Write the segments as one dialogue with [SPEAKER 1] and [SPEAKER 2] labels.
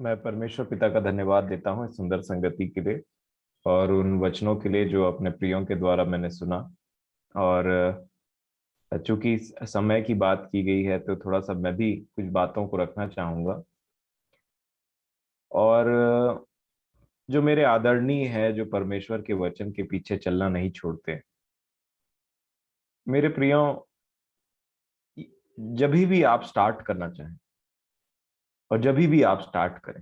[SPEAKER 1] मैं परमेश्वर पिता का धन्यवाद देता हूँ इस सुंदर संगति के लिए और उन वचनों के लिए जो अपने प्रियों के द्वारा मैंने सुना। और चूंकि इस समय की बात की गई है तो थोड़ा सा मैं भी कुछ बातों को रखना चाहूंगा। और जो मेरे आदरणीय है, जो परमेश्वर के वचन के पीछे चलना नहीं छोड़ते, मेरे प्रियों, जब भी आप स्टार्ट करना चाहें और जब भी आप स्टार्ट करें,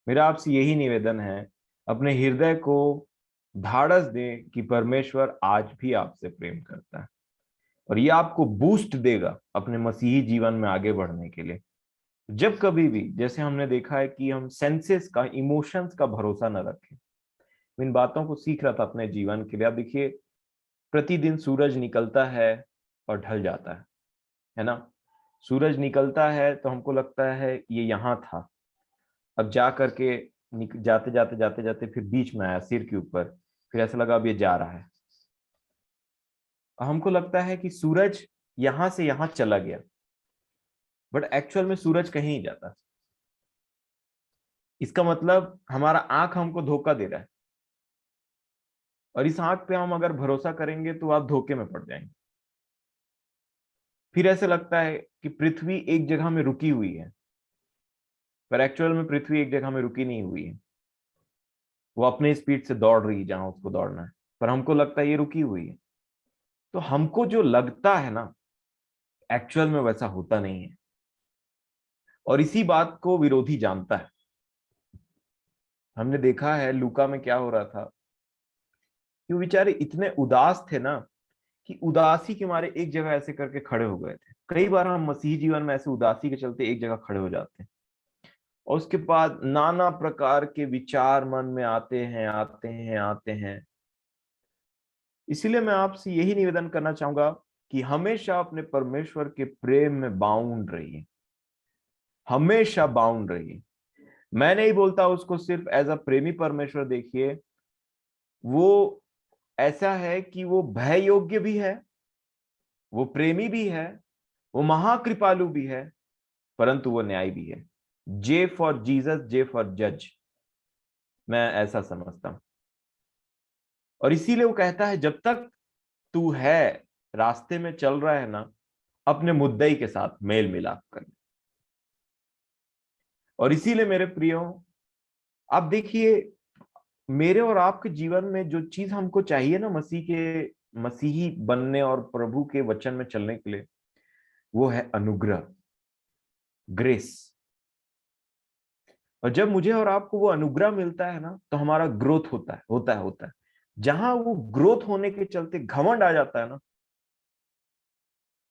[SPEAKER 1] मेरा आपसे यही निवेदन है, अपने हृदय को ढाढ़स दें कि परमेश्वर आज भी आपसे प्रेम करता है और ये आपको बूस्ट देगा अपने मसीही जीवन में आगे बढ़ने के लिए। जब कभी भी, जैसे हमने देखा है कि हम सेंसेस का, इमोशंस का भरोसा न रखें। इन बातों को सीख रहा था अपने जीवन के लिए। आप देखिए, प्रतिदिन सूरज निकलता है और ढल जाता है ना। सूरज निकलता है तो हमको लगता है ये यहाँ था, अब जा करके जाते जाते जाते जाते फिर बीच में आया सिर के ऊपर, फिर ऐसा लगा अब ये जा रहा है। हमको लगता है कि सूरज यहां से यहां चला गया, बट एक्चुअल में सूरज कहीं नहीं जाता। इसका मतलब हमारा आंख हमको धोखा दे रहा है, और इस आंख पे हम अगर भरोसा करेंगे तो आप धोखे में पड़ जाएंगे। फिर ऐसे लगता है कि पृथ्वी एक जगह में रुकी हुई है, पर एक्चुअल में पृथ्वी एक जगह में रुकी नहीं हुई है। वो अपने स्पीड से दौड़ रही है जहां उसको दौड़ना है, पर हमको लगता है ये रुकी हुई है। तो हमको जो लगता है ना, एक्चुअल में वैसा होता नहीं है, और इसी बात को विरोधी जानता है। हमने देखा है लूका में क्या हो रहा था कि वो बेचारे इतने उदास थे ना, कि उदासी के मारे एक जगह ऐसे करके खड़े हो गए थे। कई बार हम मसीही जीवन में ऐसे उदासी के चलते एक जगह खड़े हो जाते हैं, और उसके बाद नाना प्रकार के विचार मन में आते हैं आते हैं आते हैं। इसीलिए मैं आपसे यही निवेदन करना चाहूंगा कि हमेशा अपने परमेश्वर के प्रेम में बाउंड रहिए, हमेशा बाउंड रहिए। मैं नहीं बोलता उसको सिर्फ एज अ प्रेमी परमेश्वर देखिए। वो ऐसा है कि वो भय योग्य भी है, वो प्रेमी भी है, वो महाकृपालु भी है, परंतु वो न्याय भी है। J for Jesus, J for जज, मैं ऐसा समझता हूं। और इसीलिए वो कहता है जब तक तू है, रास्ते में चल रहा है ना, अपने मुद्दई के साथ मेल मिलाप कर। और इसीलिए मेरे प्रियो, आप देखिए, मेरे और आपके जीवन में जो चीज हमको चाहिए ना मसीही बनने और प्रभु के वचन में चलने के लिए, वो है अनुग्रह, ग्रेस। और जब मुझे और आपको वो अनुग्रह मिलता है ना, तो हमारा ग्रोथ होता है। जहां वो ग्रोथ होने के चलते घमंड आ जाता है ना,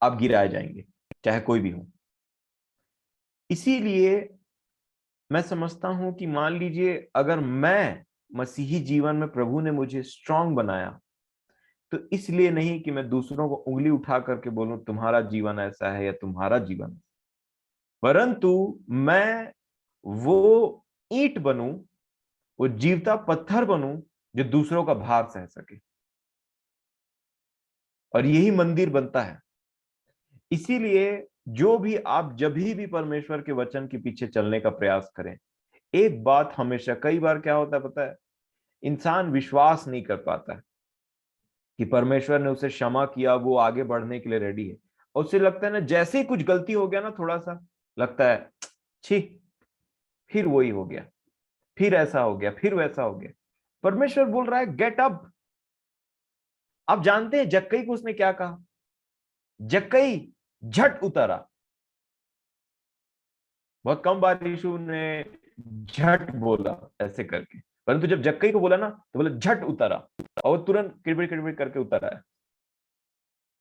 [SPEAKER 1] आप गिराए जाएंगे, चाहे कोई भी हो। इसीलिए मैं समझता हूं कि मान लीजिए, अगर मैं मसीही जीवन में प्रभु ने मुझे स्ट्रांग बनाया, तो इसलिए नहीं कि मैं दूसरों को उंगली उठा करके बोलूं तुम्हारा जीवन ऐसा है या तुम्हारा जीवन, परंतु मैं वो ईंट बनूं, वो जीवता पत्थर बनूं जो दूसरों का भार सह सके। और यही मंदिर बनता है। इसीलिए जो भी आप जब भी परमेश्वर के वचन के पीछे चलने का प्रयास करें, एक बात हमेशा, कई बार क्या होता है पता है, इंसान विश्वास नहीं कर पाता है कि परमेश्वर ने उसे क्षमा किया, वो आगे बढ़ने के लिए रेडी है। और उसे लगता है ना, जैसे ही कुछ गलती हो गया ना, थोड़ा सा लगता है छी, फिर वही हो गया, फिर ऐसा हो गया, फिर वैसा हो गया। परमेश्वर बोल रहा है गेट अप। आप जानते हैं जक्कई को उसने क्या कहा? जक्कई झट उतरा। बहुत कम बार यीशु ने झट बोला ऐसे करके, परंतु जब जक्कई को बोला ना, तो बोला झट उतरा, और वो तुरंत किड़बिड़ किड़बिड़ करके उतर आया।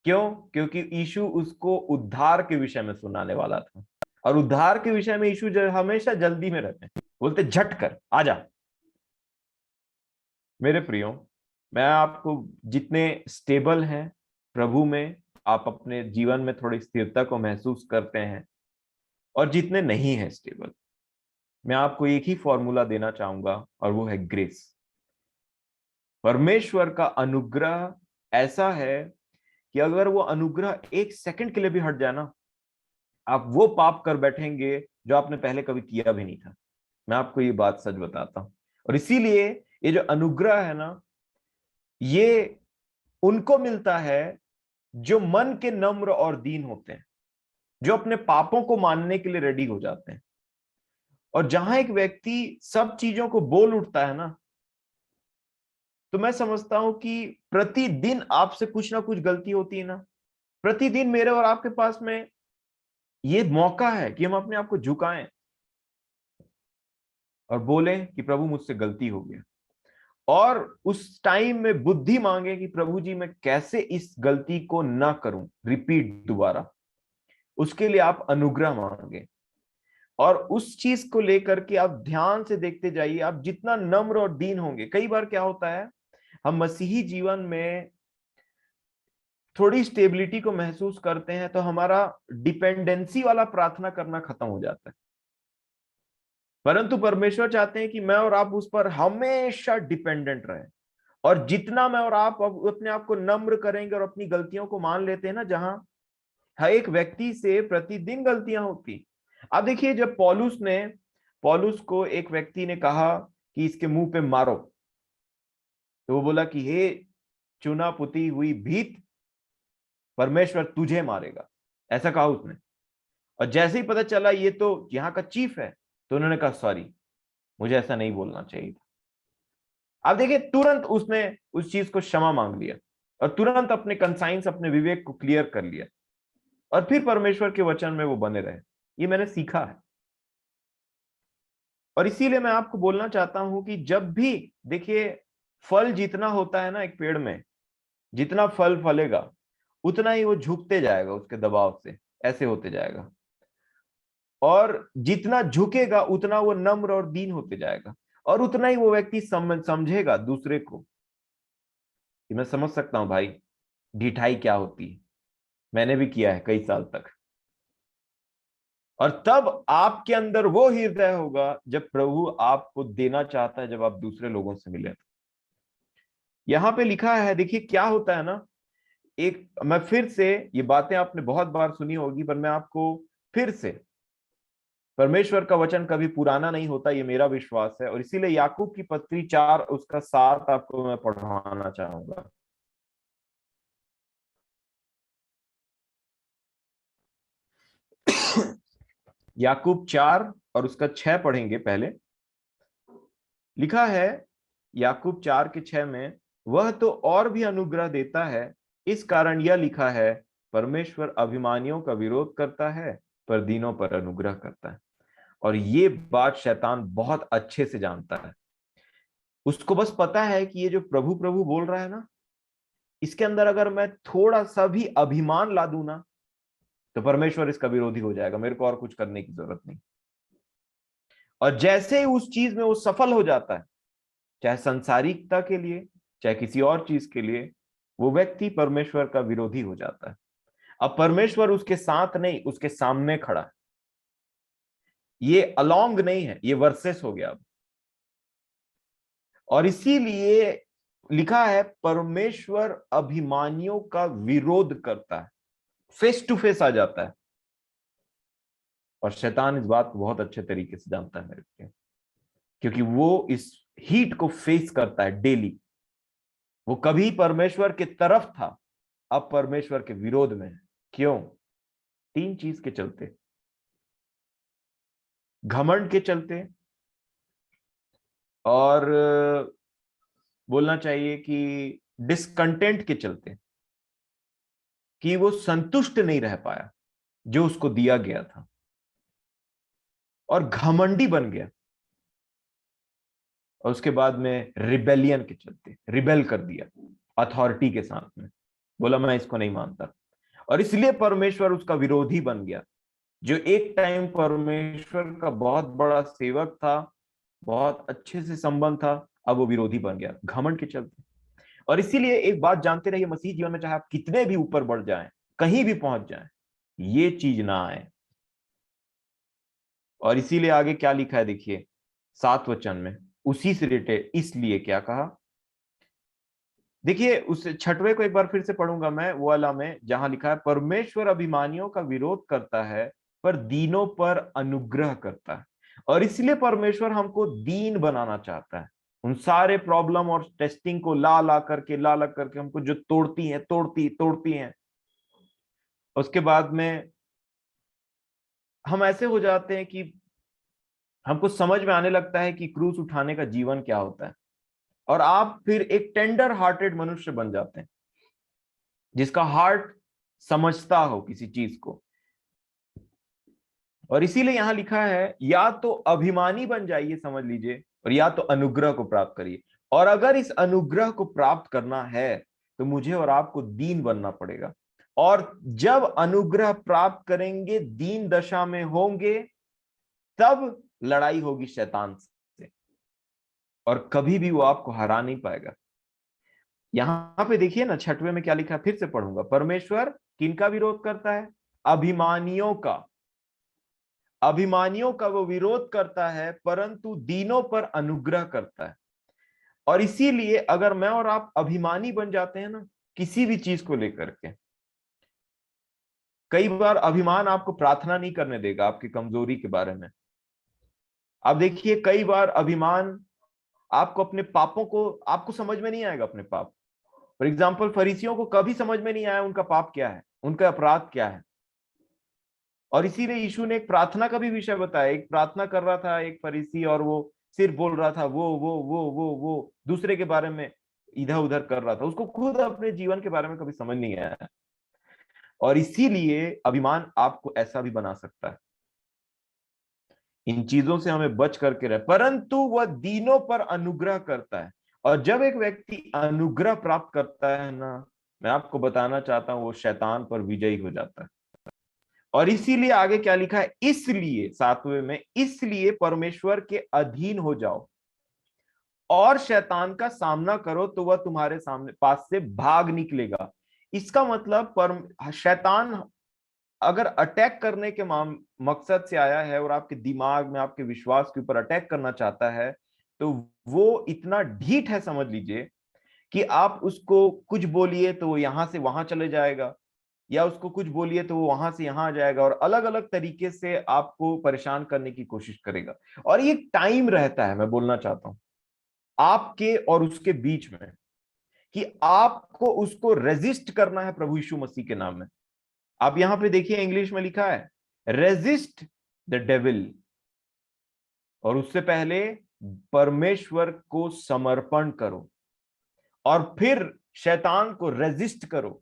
[SPEAKER 1] क्यों? क्योंकि यीशु उसको उद्धार के विषय में सुनाने वाला था, और उद्धार के विषय में यीशु हमेशा जल्दी में रहते हैं, बोलते झट कर आजा। मेरे प्रियो, मैं आपको, जितने स्टेबल हैं प्रभु में, आप अपने जीवन में थोड़ी स्थिरता को महसूस करते हैं, और जितने नहीं है स्टेबल, मैं आपको एक ही फॉर्मूला देना चाहूंगा, और वो है ग्रेस। परमेश्वर का अनुग्रह ऐसा है कि अगर वो अनुग्रह एक सेकंड के लिए भी हट जाए ना, आप वो पाप कर बैठेंगे जो आपने पहले कभी किया भी नहीं था। मैं आपको ये बात सच बताता हूं। और इसीलिए ये जो अनुग्रह है ना, ये उनको मिलता है जो मन के नम्र और दीन होते हैं, जो अपने पापों को मानने के लिए रेडी हो जाते हैं। और जहां एक व्यक्ति सब चीजों को बोल उठता है ना, तो मैं समझता हूं कि प्रतिदिन आपसे कुछ ना कुछ गलती होती है ना, प्रतिदिन मेरे और आपके पास में ये मौका है कि हम अपने आप को झुकाएं और बोलें कि प्रभु मुझसे गलती हो गया, और उस टाइम में बुद्धि मांगे कि प्रभु जी मैं कैसे इस गलती को ना करूं रिपीट दोबारा। उसके लिए आप अनुग्रह मांगे, और उस चीज को लेकर के आप ध्यान से देखते जाइए। आप जितना नम्र और दीन होंगे, कई बार क्या होता है, हम मसीही जीवन में थोड़ी स्टेबिलिटी को महसूस करते हैं तो हमारा डिपेंडेंसी वाला प्रार्थना करना खत्म हो जाता है। परंतु परमेश्वर चाहते हैं कि मैं और आप उस पर हमेशा डिपेंडेंट रहे। और जितना मैं और आप अपने आप को नम्र करेंगे और अपनी गलतियों को मान लेते हैं ना, जहां हर एक व्यक्ति से प्रतिदिन गलतियां होती। आप देखिए, जब पौलुस को एक व्यक्ति ने कहा कि इसके मुंह पे मारो, तो वो बोला कि हे चुना पुती हुई भीत, परमेश्वर तुझे मारेगा, ऐसा कहा उसने। और जैसे ही पता चला ये तो यहाँ का चीफ है, तो उन्होंने कहा सॉरी, मुझे ऐसा नहीं बोलना चाहिए था। आप देखिए, तुरंत उसने उस चीज को क्षमा मांग लिया और तुरंत अपने कंसाइंस, अपने विवेक को क्लियर कर लिया, और फिर परमेश्वर के वचन में वो बने रहे। ये मैंने सीखा है। और इसीलिए मैं आपको बोलना चाहता हूं कि जब भी देखिए, फल जितना होता है ना एक पेड़ में, जितना फल फलेगा उतना ही वो झुकते जाएगा उसके दबाव से, ऐसे होते जाएगा। और जितना झुकेगा उतना वो नम्र और दीन होते जाएगा, और उतना ही वो व्यक्ति समझेगा दूसरे को कि मैं समझ सकता हूं भाई ढिठाई क्या होती है, मैंने भी किया है कई साल तक। और तब आपके अंदर वो हृदय होगा जब प्रभु आपको देना चाहता है, जब आप दूसरे लोगों से मिले। यहां पे लिखा है, देखिए क्या होता है ना, एक, मैं फिर से, ये बातें आपने बहुत बार सुनी होगी पर मैं आपको फिर से, परमेश्वर का वचन कभी पुराना नहीं होता, ये मेरा विश्वास है। और इसीलिए याकूब की पत्री 4 उसका 7 आपको मैं पढ़वाना चाहूंगा। याकूब 4 और उसका 6 पढ़ेंगे पहले। लिखा है याकूब 4 के 6 में, वह तो और भी अनुग्रह देता है, इस कारण यह लिखा है, परमेश्वर अभिमानियों का विरोध करता है पर दीनों पर अनुग्रह करता है। और ये बात शैतान बहुत अच्छे से जानता है। उसको बस पता है कि ये जो प्रभु प्रभु बोल रहा है ना, इसके अंदर अगर मैं थोड़ा सा भी अभिमान ला दूं ना, तो परमेश्वर इसका विरोधी हो जाएगा, मेरे को और कुछ करने की जरूरत नहीं। और जैसे ही उस चीज में वो सफल हो जाता है, चाहे संसारिकता के लिए चाहे किसी और चीज के लिए, वो व्यक्ति परमेश्वर का विरोधी हो जाता है। अब परमेश्वर उसके साथ नहीं, उसके सामने खड़ा है। ये अलोंग नहीं है, ये वर्सेस हो गया अब। और इसीलिए लिखा है, परमेश्वर अभिमानियों का विरोध करता है, फेस टू फेस आ जाता है। और शैतान इस बात को बहुत अच्छे तरीके से जानता है मेरे को, क्योंकि वो इस हीट को फेस करता है डेली। वो कभी परमेश्वर के तरफ था, अब परमेश्वर के विरोध में है। क्यों? 3 चीज के चलते, घमंड के चलते, और बोलना चाहिए कि डिसकंटेंट के चलते, कि वो संतुष्ट नहीं रह पाया जो उसको दिया गया था, और घमंडी बन गया। और उसके बाद में रिबेलियन के चलते रिबेल कर दिया अथॉरिटी के साथ में, बोला मैं इसको नहीं मानता। और इसलिए परमेश्वर उसका विरोधी बन गया। जो एक टाइम परमेश्वर का बहुत बड़ा सेवक था, बहुत अच्छे से संबंध था, अब वो विरोधी बन गया घमंड के चलते। और इसीलिए एक बात जानते रहिए, मसीह जीवन में चाहे आप कितने भी ऊपर बढ़ जाएं, कहीं भी पहुंच जाएं, ये चीज ना आए। और इसीलिए आगे क्या लिखा है देखिए 7 वचन में, उसी से रिलेटेड, इसलिए क्या कहा देखिए, उस 6वें को एक बार फिर से पढ़ूंगा मैं, वो वाला में जहां लिखा है, परमेश्वर अभिमानियों का विरोध करता है पर दीनों पर अनुग्रह करता है। और इसलिए परमेश्वर हमको दीन बनाना चाहता है। उन सारे प्रॉब्लम और टेस्टिंग को ला ला करके हमको जो तोड़ती हैं, उसके बाद में हम ऐसे हो जाते हैं कि हमको समझ में आने लगता है कि क्रूस उठाने का जीवन क्या होता है, और आप फिर एक टेंडर हार्टेड मनुष्य बन जाते हैं, जिसका हार्ट समझता हो किसी चीज को। और इसीलिए यहां लिखा है, या तो अभिमानी बन जाइए, समझ लीजिए, और या तो अनुग्रह को प्राप्त करिए। और अगर इस अनुग्रह को प्राप्त करना है तो मुझे और आपको दीन बनना पड़ेगा। और जब अनुग्रह प्राप्त करेंगे, दीन दशा में होंगे, तब लड़ाई होगी शैतान से, और कभी भी वो आपको हरा नहीं पाएगा। यहां पे देखिए ना, 6वें में क्या लिखा है, फिर से पढ़ूंगा। परमेश्वर किनका विरोध करता है? अभिमानियों का। अभिमानियों का वो विरोध करता है, परंतु दीनों पर अनुग्रह करता है। और इसीलिए अगर मैं और आप अभिमानी बन जाते हैं ना, किसी भी चीज को लेकर के, कई बार अभिमान आपको प्रार्थना नहीं करने देगा आपकी कमजोरी के बारे में। आप देखिए, कई बार अभिमान आपको अपने पापों को, आपको समझ में नहीं आएगा अपने पाप। फॉर एग्जाम्पल, फरीसियों को कभी समझ में नहीं आया उनका पाप क्या है, उनका अपराध क्या है। और इसीलिए यीशु ने एक प्रार्थना का भी विषय बताया। एक प्रार्थना कर रहा था एक फरीसी, और वो सिर्फ बोल रहा था वो दूसरे के बारे में इधर उधर कर रहा था, उसको खुद अपने जीवन के बारे में कभी समझ नहीं आया। और इसीलिए अभिमान आपको ऐसा भी बना सकता है। इन चीजों से हमें बच करके रहे, परंतु वह दीनों पर अनुग्रह करता है। और जब एक व्यक्ति अनुग्रह प्राप्त करता है ना, मैं आपको बताना चाहता हूं, वो शैतान पर विजयी हो जाता है। और इसीलिए आगे क्या लिखा है, इसलिए 7वें में, इसलिए परमेश्वर के अधीन हो जाओ और शैतान का सामना करो, तो वह तुम्हारे सामने पास से भाग निकलेगा। इसका मतलब शैतान अगर अटैक करने के मकसद से आया है और आपके दिमाग में, आपके विश्वास के ऊपर अटैक करना चाहता है, तो वो इतना ढीठ है, समझ लीजिए, कि आप उसको कुछ बोलिए तो वो यहां से वहां चले जाएगा, या उसको कुछ बोलिए तो वो वहां से यहां आ जाएगा, और अलग अलग तरीके से आपको परेशान करने की कोशिश करेगा। और ये टाइम रहता है, मैं बोलना चाहता हूं, आपके और उसके बीच में, कि आपको उसको रेजिस्ट करना है प्रभु यीशु मसीह के नाम में। आप यहां पे देखिए, इंग्लिश में लिखा है, रेजिस्ट द डेविल, और उससे पहले परमेश्वर को समर्पण करो, और फिर शैतान को रेजिस्ट करो,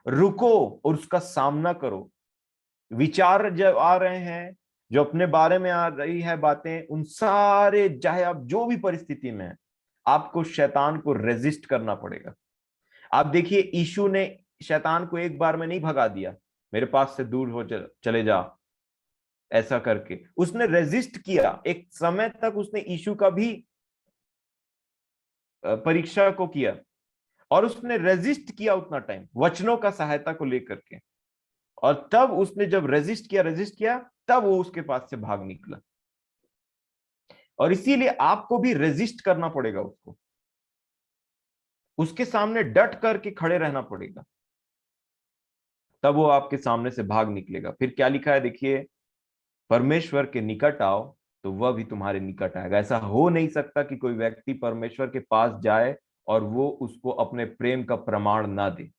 [SPEAKER 1] रुको और उसका सामना करो। विचार जब आ रहे हैं, जो अपने बारे में आ रही है बातें, उन सारे, चाहे आप जो भी परिस्थिति में है, आपको शैतान को रेजिस्ट करना पड़ेगा। आप देखिए, यीशु ने शैतान को एक बार में नहीं भगा दिया, मेरे पास से दूर हो चले जा, ऐसा करके उसने रेजिस्ट किया। एक समय तक उसने यीशु का भी परीक्षा को किया, और उसने रेजिस्ट किया उतना टाइम वचनों का सहायता को लेकर के। और तब उसने जब रेजिस्ट किया, तब वो उसके पास से भाग निकला। और इसीलिए आपको भी रेजिस्ट करना पड़ेगा उसको, उसके सामने डट करके खड़े रहना पड़ेगा, तब वो आपके सामने से भाग निकलेगा। फिर क्या लिखा है देखिए, परमेश्वर के निकट आओ तो वह भी तुम्हारे निकट आएगा। ऐसा हो नहीं सकता कि कोई व्यक्ति परमेश्वर के पास जाए और वो उसको अपने प्रेम का प्रमाण ना दे।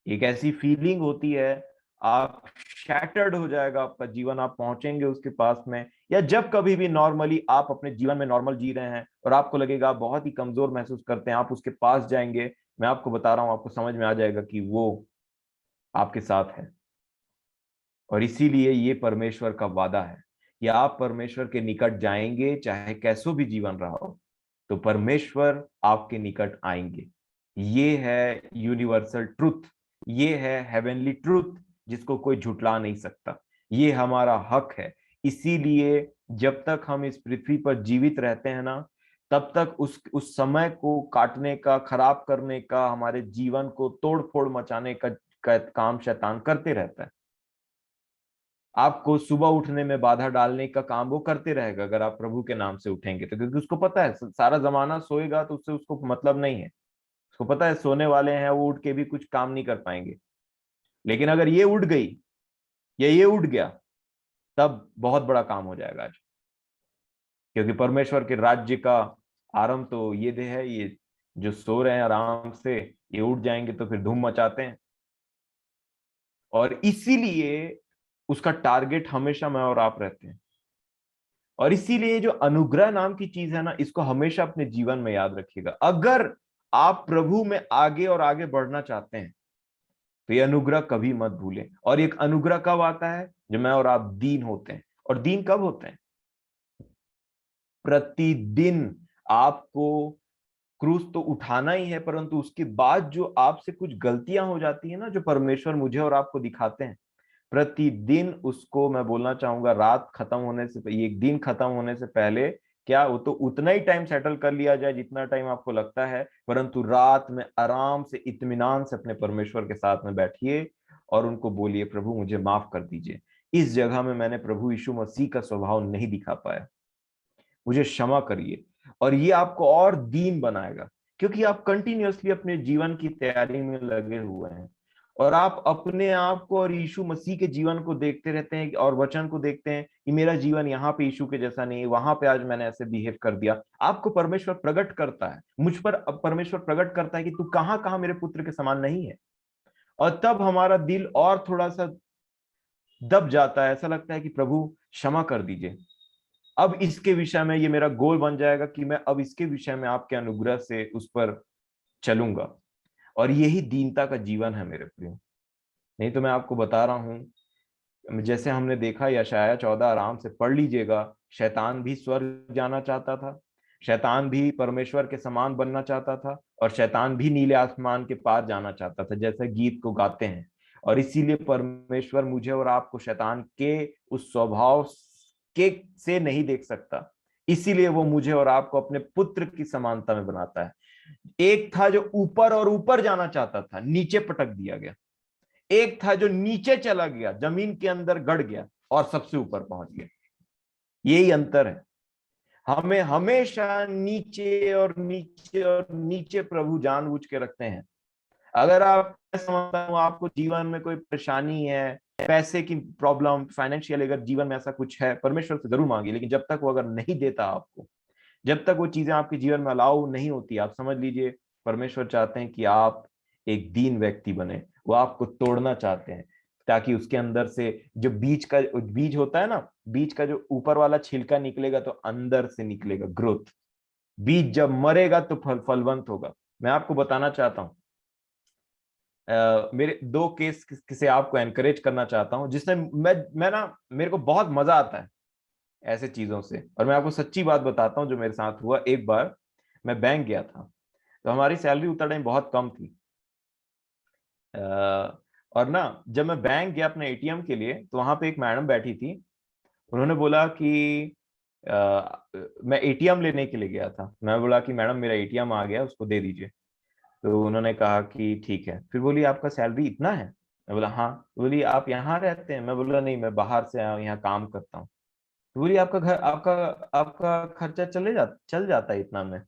[SPEAKER 1] एक ऐसी फीलिंग होती है, आप शैटर्ड हो जाएगा आपका जीवन, आप पहुंचेंगे उसके पास में, या जब कभी भी नॉर्मली आप अपने जीवन में नॉर्मल जी रहे हैं और आपको लगेगा आप बहुत ही कमजोर महसूस करते हैं, आप उसके पास जाएंगे, मैं आपको बता रहा हूं, आपको समझ में आ जाएगा कि वो आपके साथ है। और इसीलिए ये परमेश्वर का वादा है कि आप परमेश्वर के निकट जाएंगे, चाहे कैसो भी जीवन रहा हो, तो परमेश्वर आपके निकट आएंगे। ये है यूनिवर्सल ट्रुथ, ये है हेवनली ट्रुथ, जिसको कोई झुटला नहीं सकता। ये हमारा हक है। इसीलिए जब तक हम इस पृथ्वी पर जीवित रहते हैं ना, तब तक उस समय को काटने का, खराब करने का, हमारे जीवन को तोड़ फोड़ मचाने का काम शैतान करते रहता है। आपको सुबह उठने में बाधा डालने का काम वो करते रहेगा, अगर आप प्रभु के नाम से उठेंगे तो, क्योंकि उसको पता है सारा जमाना सोएगा तो उससे उसको मतलब नहीं है। उसको पता है सोने वाले हैं, वो उठ के भी कुछ काम नहीं कर पाएंगे। लेकिन अगर ये उठ गई या ये उठ गया, तब बहुत बड़ा काम हो जाएगा आज। क्योंकि परमेश्वर के राज्य का आरंभ तो ये दे है, ये जो सो रहे हैं आराम से, ये उठ जाएंगे तो फिर धूम मचाते हैं। और इसीलिए उसका टारगेट हमेशा मैं और आप रहते हैं। और इसीलिए जो अनुग्रह नाम की चीज है ना, इसको हमेशा अपने जीवन में याद रखिएगा। अगर आप प्रभु में आगे और आगे बढ़ना चाहते हैं तो ये अनुग्रह कभी मत भूलें। और एक अनुग्रह कब आता है? जब मैं और आप दीन होते हैं। और दीन कब होते हैं? प्रतिदिन आपको क्रूस तो उठाना ही है, परंतु उसके बाद जो आपसे कुछ गलतियां हो जाती है ना, जो परमेश्वर मुझे और आपको दिखाते हैं प्रतिदिन, उसको मैं बोलना चाहूंगा रात खत्म होने से, ये एक दिन खत्म होने से पहले, क्या वो तो उतना ही टाइम सेटल कर लिया जाए जितना टाइम आपको लगता है, परंतु रात में आराम से इत्मीनान से अपने परमेश्वर के साथ में बैठिए और उनको बोलिए, प्रभु मुझे माफ कर दीजिए, इस जगह में मैंने प्रभु यीशु मसीह का स्वभाव नहीं दिखा पाया, मुझे क्षमा करिए। और ये आपको और दीन बनाएगा, क्योंकि आप कंटिन्यूअसली अपने जीवन की तैयारी में लगे हुए हैं और आप अपने आप को और यीशु मसीह के जीवन को देखते रहते हैं और वचन को देखते हैं कि मेरा जीवन यहाँ पे यीशु के जैसा नहीं है, वहां पे आज मैंने ऐसे बिहेव कर दिया। आपको परमेश्वर प्रकट करता है, मुझ पर परमेश्वर प्रकट करता है कि तू कहाँ कहाँ मेरे पुत्र के समान नहीं है। और तब हमारा दिल और थोड़ा सा दब जाता है, ऐसा लगता है कि प्रभु क्षमा कर दीजिए, अब इसके विषय में ये मेरा गोल बन जाएगा कि मैं अब इसके विषय में आपके अनुग्रह से उस पर चलूंगा। और यही दीनता का जीवन है मेरे प्रियो। नहीं तो मैं आपको बता रहा हूं, जैसे हमने देखा यशाया 14 आराम से पढ़ लीजिएगा, शैतान भी स्वर्ग जाना चाहता था, शैतान भी परमेश्वर के समान बनना चाहता था, और शैतान भी नीले आसमान के पार जाना चाहता था, जैसे गीत को गाते हैं। और इसीलिए परमेश्वर मुझे और आपको शैतान के उस स्वभाव के से नहीं देख सकता, इसीलिए वो मुझे और आपको अपने पुत्र की समानता में बनाता है। एक था जो ऊपर और ऊपर जाना चाहता था, नीचे पटक दिया गया। एक था जो नीचे चला गया, जमीन के अंदर गड़ गया और सबसे ऊपर पहुंच गया। यही अंतर है। हमें हमेशा नीचे और नीचे और नीचे प्रभु जानबूझ के रखते हैं। अगर आप, मैं समझता हूं आपको जीवन में कोई परेशानी है, पैसे की प्रॉब्लम, फाइनेंशियल अगर जीवन में ऐसा कुछ है, परमेश्वर से जरूर मांगिए, लेकिन जब तक वो अगर नहीं देता आपको, जब तक वो चीजें आपके जीवन में अलाउ नहीं होती, आप समझ लीजिए परमेश्वर चाहते हैं कि आप एक दीन व्यक्ति बने। वो आपको तोड़ना चाहते हैं ताकि उसके अंदर से जो बीज होता है ना, बीज का जो ऊपर वाला छिलका निकलेगा तो अंदर से निकलेगा ग्रोथ। बीज जब मरेगा तो फलवंत होगा। मैं आपको बताना चाहता हूँ, मेरे दो केस से आपको एनकरेज करना चाहता हूं, जिससे मैं ना, मेरे को बहुत मजा आता है ऐसे चीजों से। और मैं आपको सच्ची बात बताता हूँ जो मेरे साथ हुआ। एक बार मैं बैंक गया था, तो हमारी सैलरी उतना टाइम बहुत कम थी। और ना, जब मैं बैंक गया अपने एटीएम के लिए, तो वहां पे एक मैडम बैठी थी। उन्होंने बोला कि मैं एटीएम लेने के लिए गया था। मैं बोला कि मैडम मेरा एटीएम आ गया, उसको दे दीजिए। तो उन्होंने कहा कि ठीक है। फिर बोली आपका सैलरी इतना है? मैं बोला हाँ। बोली आप यहाँ रहते हैं? मैं बोला नहीं, मैं बाहर से आया हूँ, यहाँ काम करता हूँ। तो बोली आपका घर, आपका आपका खर्चा चल जाता है इतना में,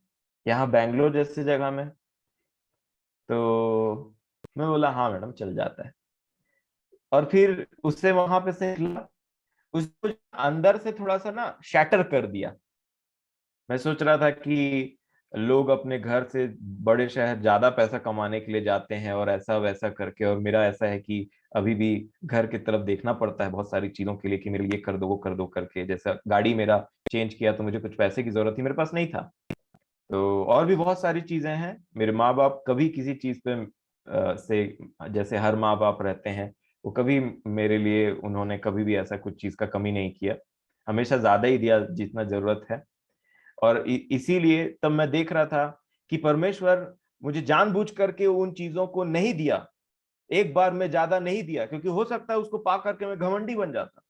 [SPEAKER 1] यहाँ बैंगलोर जैसी जगह में? तो मैं बोला हाँ मैडम, चल जाता है। और फिर उससे वहां पे से निकला, उसको अंदर से थोड़ा सा ना शैटर कर दिया। मैं सोच रहा था कि लोग अपने घर से बड़े शहर ज्यादा पैसा कमाने के लिए जाते हैं और ऐसा वैसा करके, और मेरा ऐसा है कि अभी भी घर की तरफ देखना पड़ता है बहुत सारी चीजों के लिए, कि मेरे ये कर दो वो कर दो करके। जैसा गाड़ी मेरा चेंज किया तो मुझे कुछ पैसे की जरूरत थी, मेरे पास नहीं था। तो और भी बहुत सारी चीजें हैं। मेरे माँ बाप कभी किसी चीज पे से, जैसे हर माँ बाप रहते हैं, वो कभी मेरे लिए, उन्होंने कभी भी ऐसा कुछ चीज का कमी नहीं किया, हमेशा ज्यादा ही दिया जितना जरूरत है। और इसीलिए तब मैं देख रहा था कि परमेश्वर मुझे जानबूझ करके उन चीजों को नहीं दिया, एक बार में ज्यादा नहीं दिया, क्योंकि हो सकता है उसको पा करके मैं घमंडी बन जाता।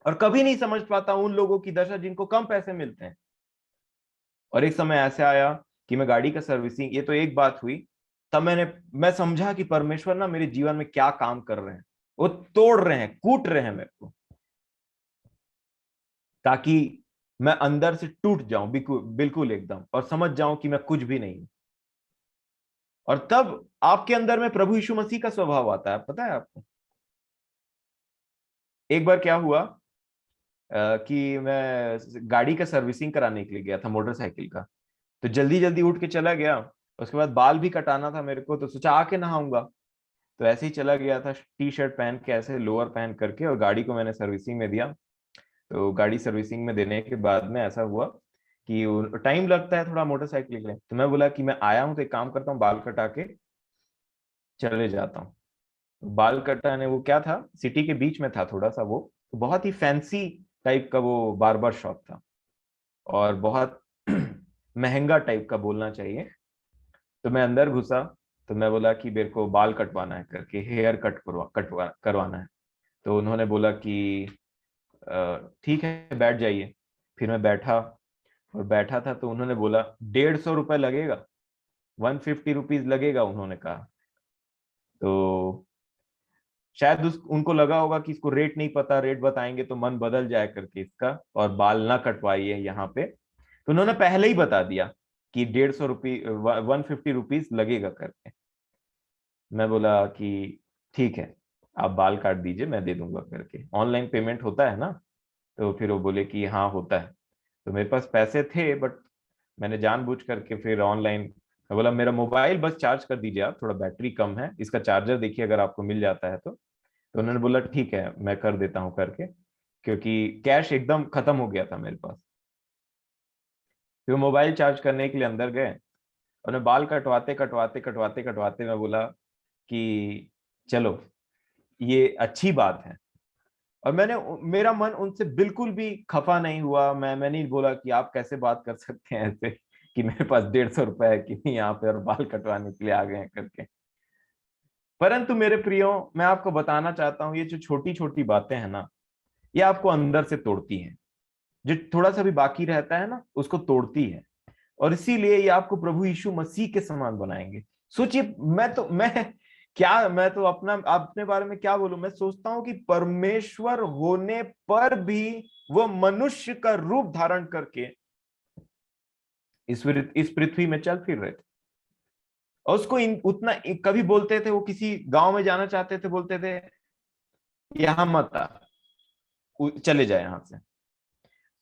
[SPEAKER 1] और कभी नहीं समझ पाता उन लोगों की दशा जिनको कम पैसे मिलते हैं। और एक समय ऐसे आया कि मैं गाड़ी का सर्विसिंग, ये तो एक बात हुई, तब मैं समझा कि परमेश्वर ना मेरे जीवन में क्या काम कर रहे हैं। वो तोड़ रहे हैं, कूट रहे हैं मेरे को, ताकि मैं अंदर से टूट जाऊं बिल्कुल बिल्कुल एकदम, और समझ जाऊं कि मैं कुछ भी नहीं हूं। और तब आपके अंदर में प्रभु यीशु मसीह का स्वभाव आता है। पता है आपको, एक बार क्या हुआ, कि मैं गाड़ी का सर्विसिंग कराने के लिए गया था मोटरसाइकिल का। तो जल्दी जल्दी उठ के चला गया। उसके बाद बाल भी कटाना था मेरे को, तो सोचा आके नहाऊंगा। तो ऐसे ही चला गया था, टी शर्ट पहन के, ऐसे लोअर पहन करके, और गाड़ी को मैंने सर्विसिंग में दिया। तो गाड़ी सर्विसिंग में देने के बाद में ऐसा हुआ कि टाइम लगता है थोड़ा मोटरसाइकिल के लिए। तो मैं बोला कि मैं आया हूँ तो एक काम करता हूँ, बाल कटा के चले जाता हूँ। तो बाल कटाने, वो क्या था, सिटी के बीच में था थोड़ा सा वो, तो बहुत ही फैंसी टाइप का वो बार्बर शॉप था, और बहुत महंगा टाइप का बोलना चाहिए। तो मैं अंदर घुसा, तो मैं बोला कि मेरे को बाल कटवाना है करके, हेयर करवाना है। तो उन्होंने बोला कि ठीक है बैठ जाइए। फिर मैं बैठा, और बैठा था तो उन्होंने बोला 150 रुपये लगेगा, 150 रुपीज लगेगा उन्होंने कहा। तो शायद उनको लगा होगा कि इसको रेट नहीं पता, रेट बताएंगे तो मन बदल जाए करके इसका, और बाल ना कटवाइए यहाँ पे। तो उन्होंने पहले ही बता दिया कि 150 रुपये, 150 रुपीज लगेगा करके। मैं बोला कि ठीक है, आप बाल काट दीजिए, मैं दे दूंगा करके। ऑनलाइन पेमेंट होता है ना? तो फिर वो बोले कि हाँ होता है। तो मेरे पास पैसे थे, बट मैंने जानबूझ करके फिर ऑनलाइन, मैं बोला मेरा मोबाइल बस चार्ज कर दीजिए आप, थोड़ा बैटरी कम है, इसका चार्जर देखिए अगर आपको मिल जाता है तो उन्होंने बोला ठीक है मैं कर देता हूँ करके, क्योंकि कैश एकदम खत्म हो गया था मेरे पास। फिर मोबाइल चार्ज करने के लिए अंदर गए, और मैं बाल कटवाते कटवाते कटवाते कटवाते मैं बोला कि चलो ये अच्छी बात है। और मेरा मन उनसे बिल्कुल भी खफा नहीं हुआ। मैं नहीं बोला कि आप कैसे बात कर सकते हैं ऐसे, कि मेरे पास 150 रुपए है कि नहीं यहाँ पे, और बाल कटवाने के लिए आ गए हैं करके। परंतु मेरे प्रियो, मैं आपको बताना चाहता हूँ, ये जो छोटी छोटी बातें हैं ना, ये आपको अंदर से तोड़ती हैं। जो थोड़ा सा भी बाकी रहता है ना, उसको तोड़ती है। और इसीलिए ये आपको प्रभु यीशु मसीह के समान बनाएंगे। सोचिए, मैं तो अपने बारे में क्या बोलूं। मैं सोचता हूं कि परमेश्वर होने पर भी वो मनुष्य का रूप धारण करके इस पृथ्वी में चल फिर रहे थे। और उसको कभी बोलते थे, वो किसी गांव में जाना चाहते थे, बोलते थे यहां मत आ, चले जाए यहां से।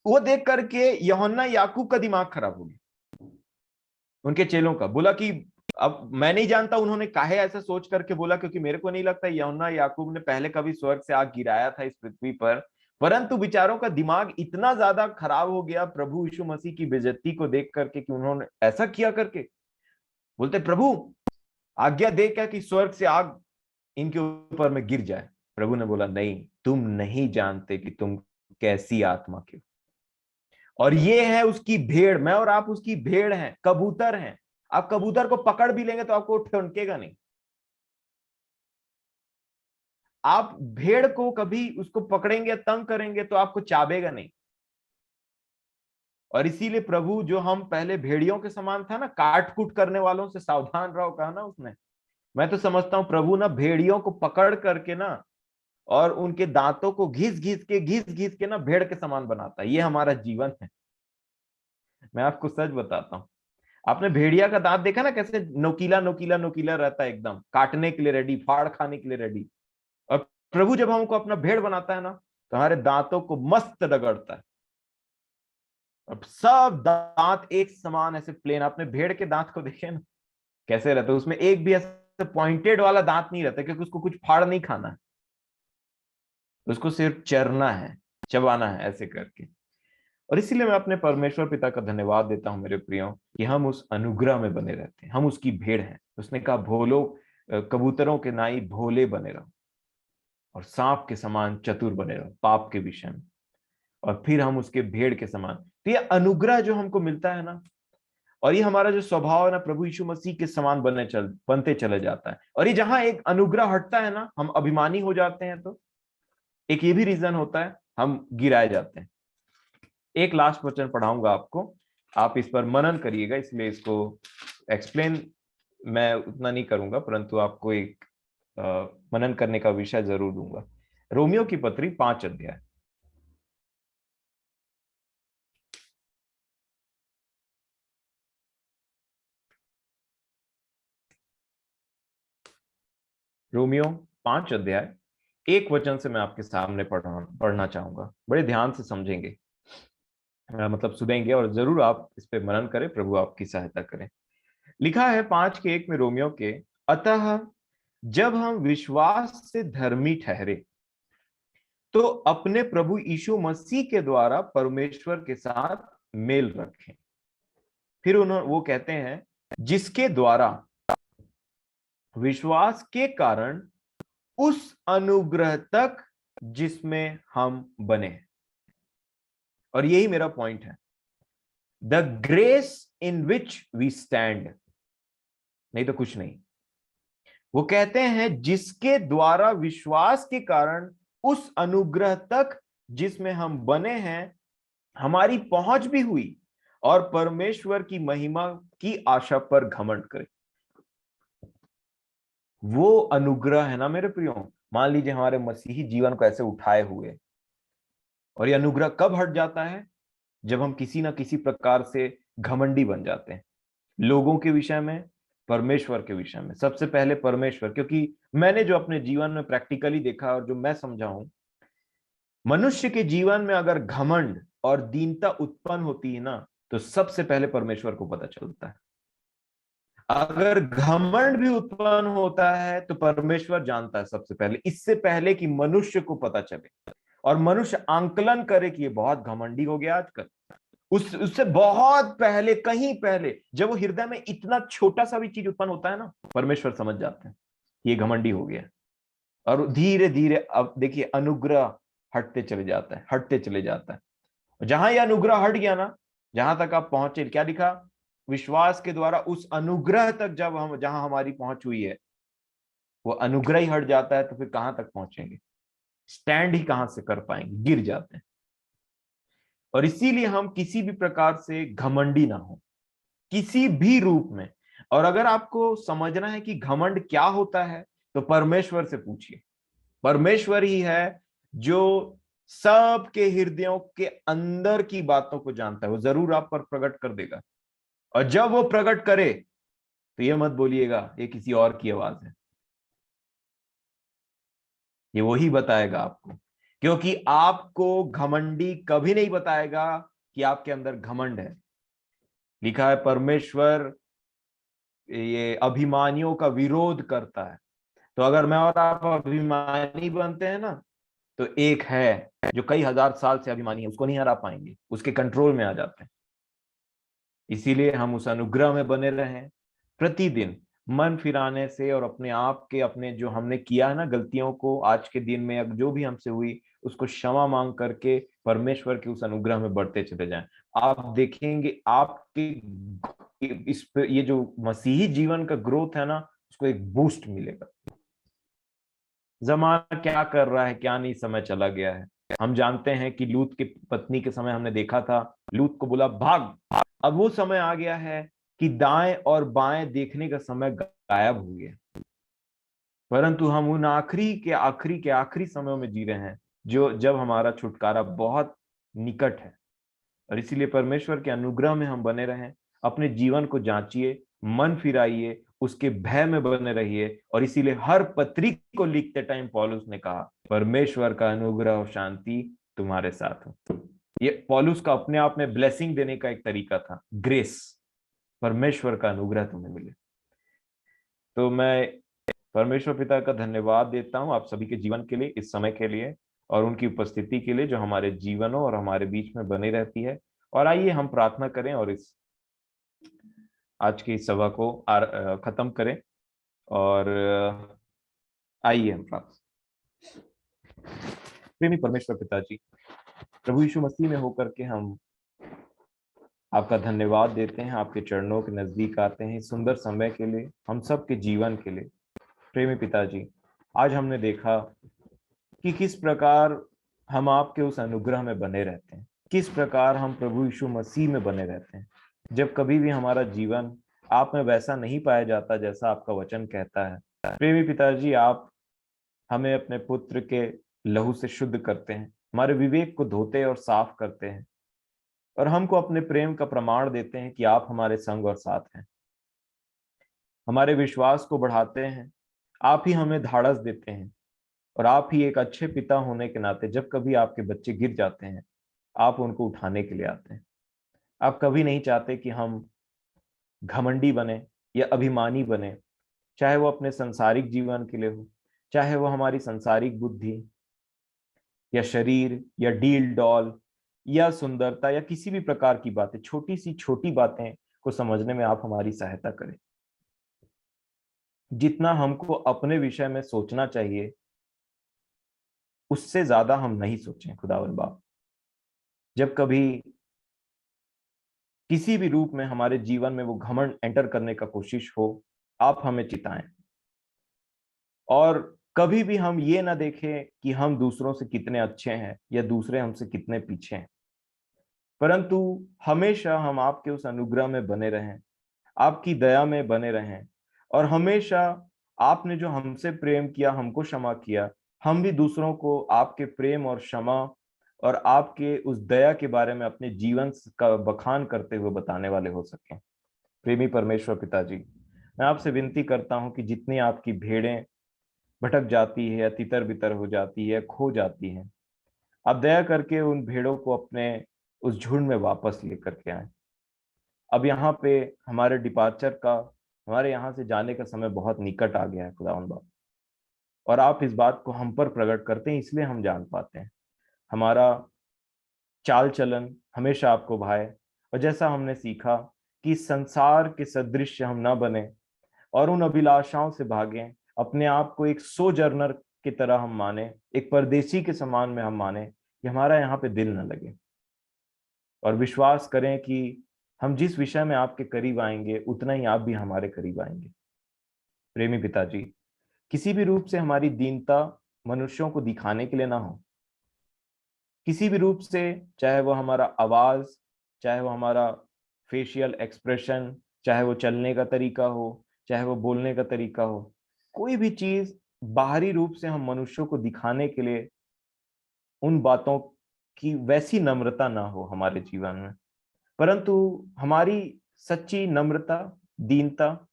[SPEAKER 1] वो देख करके यूहन्ना याकूब का दिमाग खराब हो गया, उनके चेलों का। बोला कि अब मैं नहीं जानता उन्होंने काहे ऐसा सोच करके बोला, क्योंकि मेरे को नहीं लगता यूहन्ना याकूब ने पहले कभी स्वर्ग से आग गिराया था इस पृथ्वी पर। परंतु विचारों का दिमाग इतना ज्यादा खराब हो गया प्रभु यीशु मसीह की बेइज्जती को देख करके, कि उन्होंने ऐसा किया करके बोलते प्रभु आज्ञा दे क्या कि स्वर्ग से आग इनके ऊपर में गिर जाए। प्रभु ने बोला नहीं, तुम नहीं जानते कि तुम कैसी आत्मा के हो। और ये है उसकी भेड़, मैं और आप उसकी भेड़ हैं, कबूतर हैं। आप कबूतर को पकड़ भी लेंगे तो आपको ठुनकेगा नहीं। आप भेड़ को कभी उसको पकड़ेंगे, तंग करेंगे तो आपको चाबेगा नहीं। और इसीलिए प्रभु, जो हम पहले भेड़ियों के समान था ना, काट कूट करने वालों से सावधान रहो कहा ना उसने। मैं तो समझता हूं प्रभु ना भेड़ियों को पकड़ करके ना, और उनके दांतों को घिस घिस के ना भेड़ के समान बनाता है। ये हमारा जीवन है। मैं आपको सच बताता हूँ, आपने भेड़िया का दांत देखा ना, कैसे नोकीला नोकीला नोकीला रहता है, एकदम काटने के लिए रेडी, फाड़ खाने के लिए रेडी। और प्रभु जब हमको अपना भेड़ बनाता है ना, तो हमारे दांतों को मस्त रगड़ता है। अब सब दांत एक समान ऐसे प्लेन, आपने भेड़ के दांत को देखे ना कैसे रहते, उसमें एक भी ऐसे पॉइंटेड वाला दांत नहीं रहता, क्योंकि उसको कुछ फाड़ नहीं खाना है, उसको सिर्फ चरना है, चबाना है ऐसे करके। और इसीलिए मैं अपने परमेश्वर पिता का धन्यवाद देता हूं मेरे प्रियो, कि हम उस अनुग्रह में बने रहते हैं, हम उसकी भेड़ हैं। उसने कहा भोलो, कबूतरों के नाई भोले बने रहो, और सांप के समान चतुर बने रहो पाप के विषय में, और फिर हम उसके भेड़ के समान। तो ये अनुग्रह जो हमको मिलता है ना, और ये हमारा जो स्वभाव है ना, प्रभु यीशु मसीह के समान बनते चले जाता है। और ये जहां एक अनुग्रह हटता है ना, हम अभिमानी हो जाते हैं। तो एक ये भी रीजन होता है, हम गिराए जाते हैं। एक लास्ट वचन पढ़ाऊंगा आपको, आप इस पर मनन करिएगा, इसलिए इसको एक्सप्लेन मैं उतना नहीं करूंगा, परंतु आपको एक मनन करने का विषय जरूर दूंगा। रोमियो की पत्री 5 अध्याय। रोमियो 5 अध्याय एक वचन से मैं आपके सामने पढ़ना चाहूंगा, बड़े ध्यान से समझेंगे, मतलब सुनेंगे, और जरूर आप इस पे मनन करें, प्रभु आपकी सहायता करें। लिखा है 5:1 में रोमियो के, अतः जब हम विश्वास से धर्मी ठहरे तो अपने प्रभु यीशु मसीह के द्वारा परमेश्वर के साथ मेल रखें। फिर वो कहते हैं, जिसके द्वारा विश्वास के कारण उस अनुग्रह तक जिसमें हम बने। और यही मेरा पॉइंट है, the grace in which we stand, नहीं तो कुछ नहीं। वो कहते हैं जिसके द्वारा विश्वास के कारण उस अनुग्रह तक जिसमें हम बने हैं, हमारी पहुंच भी हुई, और परमेश्वर की महिमा की आशा पर घमंड करें। वो अनुग्रह है ना मेरे प्रियो, मान लीजिए हमारे मसीही जीवन को ऐसे उठाए हुए, और ये अनुग्रह कब हट जाता है? जब हम किसी ना किसी प्रकार से घमंडी बन जाते हैं, लोगों के विषय में, परमेश्वर के विषय में। सबसे पहले परमेश्वर, क्योंकि मैंने जो अपने जीवन में प्रैक्टिकली देखा और जो मैं समझा हूं, मनुष्य के जीवन में अगर घमंड और दीनता उत्पन्न होती है ना, तो सबसे पहले परमेश्वर को पता चलता है। अगर घमंड भी उत्पन्न होता है तो परमेश्वर जानता है सबसे पहले, इससे पहले कि मनुष्य को पता चले और मनुष्य आंकलन करे कि ये बहुत घमंडी हो गया आजकल। उससे बहुत पहले, कहीं पहले, जब वो हृदय में इतना छोटा सा भी चीज उत्पन्न होता है ना, परमेश्वर समझ जाते हैं ये घमंडी हो गया। और धीरे धीरे अब देखिए अनुग्रह हटते चले जाता है, हटते चले जाता है। जहां यह अनुग्रह हट गया ना, जहां तक आप पहुंचे, क्या लिखा? विश्वास के द्वारा उस अनुग्रह तक जब हम, जहां हमारी पहुंच हुई है, वो अनुग्रह ही हट जाता है, तो फिर कहां तक पहुंचेंगे? स्टैंड ही कहां से कर पाएंगे? गिर जाते हैं। और इसीलिए हम किसी भी प्रकार से घमंडी ना हो, किसी भी रूप में। और अगर आपको समझना है कि घमंड क्या होता है, तो परमेश्वर से पूछिए। परमेश्वर ही है जो सबके हृदयों के अंदर की बातों को जानता है, वो जरूर आप पर प्रकट कर देगा। और जब वो प्रकट करे तो ये मत बोलिएगा ये किसी और की आवाज है, ये वही बताएगा आपको। क्योंकि आपको घमंडी कभी नहीं बताएगा कि आपके अंदर घमंड है। लिखा है परमेश्वर ये अभिमानियों का विरोध करता है। तो अगर मैं और आप अभिमानी बनते हैं ना, तो एक है जो कई हजार साल से अभिमानी है, उसको नहीं हरा पाएंगे, उसके कंट्रोल में आ जाते हैं। इसीलिए हम उस अनुग्रह में बने रहें, प्रतिदिन मन फिराने से, और अपने आप के, अपने जो हमने किया है ना गलतियों को आज के दिन में, अब जो भी हमसे हुई उसको क्षमा मांग करके परमेश्वर के उस अनुग्रह में बढ़ते चले जाएं। आप देखेंगे आपके इस पे ये जो मसीही जीवन का ग्रोथ है ना, उसको एक बूस्ट मिलेगा। जमाना क्या कर रहा है क्या नहीं, समय चला गया है। हम जानते हैं कि लूत की पत्नी के समय हमने देखा था, लूत को बोला भाग। अब वो समय आ गया है कि दाएं और बाएं देखने का समय गायब हो गया। परंतु हम उन आखिरी समयों में जी रहे हैं, जो जब हमारा छुटकारा बहुत निकट है। और इसीलिए परमेश्वर के अनुग्रह में हम बने रहें, अपने जीवन को जांचिए, मन फिराइए, उसके भय में बने रहिए। और इसीलिए हर पत्री को लिखते टाइम पौलुस ने कहा, परमेश्वर का अनुग्रह और शांति तुम्हारे साथ हो। ये पौलुस का अपने आप में ब्लेसिंग देने का एक तरीका था, ग्रेस, परमेश्वर का अनुग्रह तुम्हें मिले। तो मैं परमेश्वर पिता का धन्यवाद देता हूं आप सभी के जीवन के लिए, इस समय के लिए, और उनकी उपस्थिति के लिए जो हमारे जीवनों और हमारे बीच में बनी रहती है। और आइए हम प्रार्थना करें और इस आज की सभा को खत्म करें। और आइए हम प्रार्थना। प्रेमी परमेश्वर पिताजी, प्रभु यीशु मसीह में होकर के हम आपका धन्यवाद देते हैं, आपके चरणों के नजदीक आते हैं इस सुंदर समय के लिए, हम सब के जीवन के लिए। प्रेमी पिताजी, आज हमने देखा कि किस प्रकार हम आपके उस अनुग्रह में बने रहते हैं, किस प्रकार हम प्रभु यीशु मसीह में बने रहते हैं। जब कभी भी हमारा जीवन आप में वैसा नहीं पाया जाता जैसा आपका वचन कहता है, प्रेमी पिताजी आप हमें अपने पुत्र के लहू से शुद्ध करते हैं, हमारे विवेक को धोते और साफ करते हैं, और हमको अपने प्रेम का प्रमाण देते हैं कि आप हमारे संग और साथ हैं। हमारे विश्वास को बढ़ाते हैं, आप ही हमें धाड़स देते हैं, और आप ही एक अच्छे पिता होने के नाते जब कभी आपके बच्चे गिर जाते हैं, आप उनको उठाने के लिए आते हैं। आप कभी नहीं चाहते कि हम घमंडी बने या अभिमानी बने, चाहे वो अपने संसारिक जीवन के लिए हो, चाहे वो हमारी संसारिक बुद्धि या शरीर या डील डॉल या सुंदरता या किसी भी प्रकार की बातें, छोटी सी छोटी बातें को समझने में आप हमारी सहायता करें। जितना हमको अपने विषय में सोचना चाहिए उससे ज्यादा हम नहीं सोचें खुदावन बाप। जब कभी किसी भी रूप में हमारे जीवन में वो घमंड एंटर करने का कोशिश हो, आप हमें चिताएं। और कभी भी हम ये ना देखें कि हम दूसरों से कितने अच्छे हैं या दूसरे हमसे कितने पीछे हैं, परंतु हमेशा हम आपके उस अनुग्रह में बने रहें, आपकी दया में बने रहें। और हमेशा आपने जो हमसे प्रेम किया, हमको क्षमा किया, हम भी दूसरों को आपके प्रेम और क्षमा और आपके उस दया के बारे में अपने जीवन का बखान करते हुए बताने वाले हो सकें। प्रेमी परमेश्वर पिताजी, मैं आपसे विनती करता हूं कि जितनी आपकी भेड़ें भटक जाती है, तितर बितर हो जाती है, खो जाती हैं, आप दया करके उन भेड़ों को अपने उस झुंड में वापस लेकर के आए। अब यहाँ पे हमारे डिपार्चर का, हमारे यहाँ से जाने का समय बहुत निकट आ गया है खुदावन बाप। और आप इस बात को हम पर प्रकट करते हैं, इसलिए हम जान पाते हैं। हमारा चाल चलन हमेशा आपको भाए, और जैसा हमने सीखा कि संसार के सदृश हम ना बने और उन अभिलाषाओं से भागें, अपने आप को एक सोजर्नर की तरह हम माने, एक परदेशी के समान में हम माने कि हमारा यहाँ पे दिल न लगे। और विश्वास करें कि हम जिस विषय में आपके करीब आएंगे उतना ही आप भी हमारे करीब आएंगे। प्रेमी पिताजी, किसी भी रूप से हमारी दीनता मनुष्यों को दिखाने के लिए ना हो, किसी भी रूप से, चाहे वो हमारा आवाज, चाहे वो हमारा फेशियल एक्सप्रेशन, चाहे वो चलने का तरीका हो, चाहे वो बोलने का तरीका हो, कोई भी चीज बाहरी रूप से हम मनुष्यों को दिखाने के लिए उन बातों की वैसी नम्रता ना हो हमारे जीवन में, परंतु हमारी सच्ची नम्रता, दीनता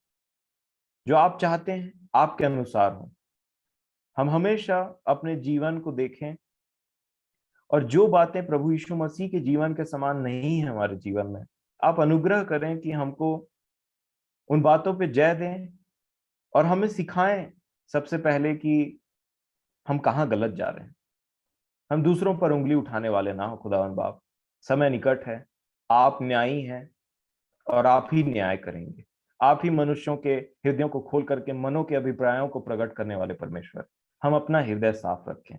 [SPEAKER 1] जो आप चाहते हैं आपके अनुसार हो। हम हमेशा अपने जीवन को देखें, और जो बातें प्रभु यीशु मसीह के जीवन के समान नहीं है हमारे जीवन में, आप अनुग्रह करें कि हमको उन बातों पे जय दें और हमें सिखाएं सबसे पहले कि हम कहाँ गलत जा रहे हैं। हम दूसरों पर उंगली उठाने वाले ना हो खुदावन बाप। समय निकट है, आप न्यायी हैं और आप ही न्याय करेंगे। आप ही मनुष्यों के हृदयों को खोल करके मनों के अभिप्रायों को प्रकट करने वाले परमेश्वर। हम अपना हृदय साफ रखें।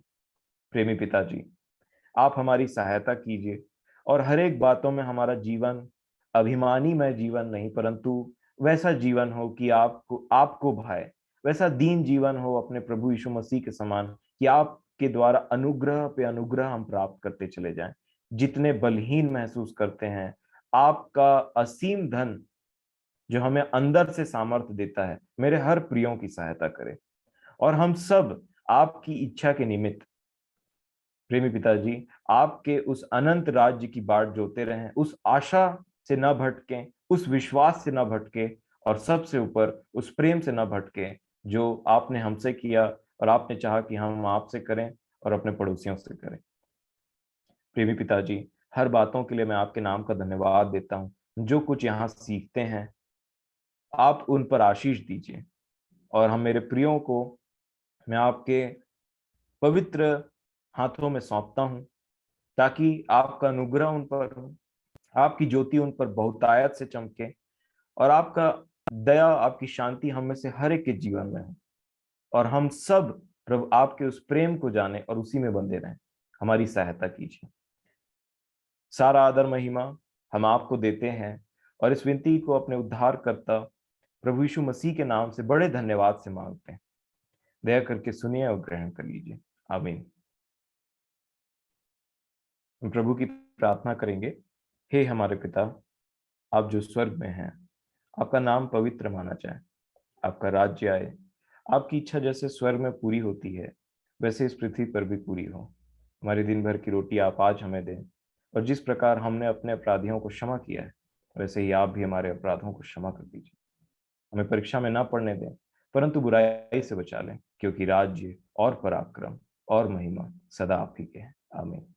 [SPEAKER 1] प्रेमी पिताजी, आप हमारी सहायता कीजिए और हर एक बातों में हमारा जीवन अभिमानी में जीवन नहीं, परंतु वैसा जीवन हो कि आपको भाए, वैसा दीन जीवन हो अपने प्रभु यीशु मसीह के समान, कि आपके द्वारा अनुग्रह पे अनुग्रह हम प्राप्त करते चले जाएं। जितने बलहीन महसूस करते हैं, आपका असीम धन जो हमें अंदर से सामर्थ्य देता है, मेरे हर प्रियों की सहायता करे। और हम सब आपकी इच्छा के निमित्त प्रेमी पिताजी आपके उस अनंत राज्य की बाट जोते रहें, उस आशा से न भटकें, उस विश्वास से न भटके, और सबसे ऊपर उस प्रेम से न भटके जो आपने हमसे किया और आपने चाहा कि हम आपसे करें और अपने पड़ोसियों से करें। प्रेमी पिताजी, हर बातों के लिए मैं आपके नाम का धन्यवाद देता हूँ। जो कुछ यहाँ सीखते हैं आप उन पर आशीष दीजिए, और हम मेरे प्रियों को मैं आपके पवित्र हाथों में सौंपता हूँ, ताकि आपका अनुग्रह उन पर हो, आपकी ज्योति उन पर बहुतायत से चमके, और आपका दया, आपकी शांति हम में से हर एक के जीवन में हो, और हम सब प्रभु आपके उस प्रेम को जाने और उसी में बंधे रहें। हमारी सहायता कीजिए। सारा आदर महिमा हम आपको देते हैं, और इस विनती को अपने उद्धार करता प्रभु यीशु मसीह के नाम से बड़े धन्यवाद से मांगते हैं। दया करके सुनिए और ग्रहण कर लीजिए। आमीन। हम प्रभु की प्रार्थना करेंगे। हे हमारे पिता, आप जो स्वर्ग में हैं, आपका नाम पवित्र माना जाए, आपका राज्य आए, आपकी इच्छा जैसे स्वर्ग में पूरी होती है वैसे इस पृथ्वी पर भी पूरी हो। हमारी दिन भर की रोटी आप आज हमें दें, और जिस प्रकार हमने अपने अपराधियों को क्षमा किया है वैसे ही आप भी हमारे अपराधों को क्षमा कर दीजिए। हमें परीक्षा में ना पड़ने दें, परंतु बुराई से बचा लें, क्योंकि राज्य और पराक्रम और महिमा सदा आप ही के हैं। आमीन।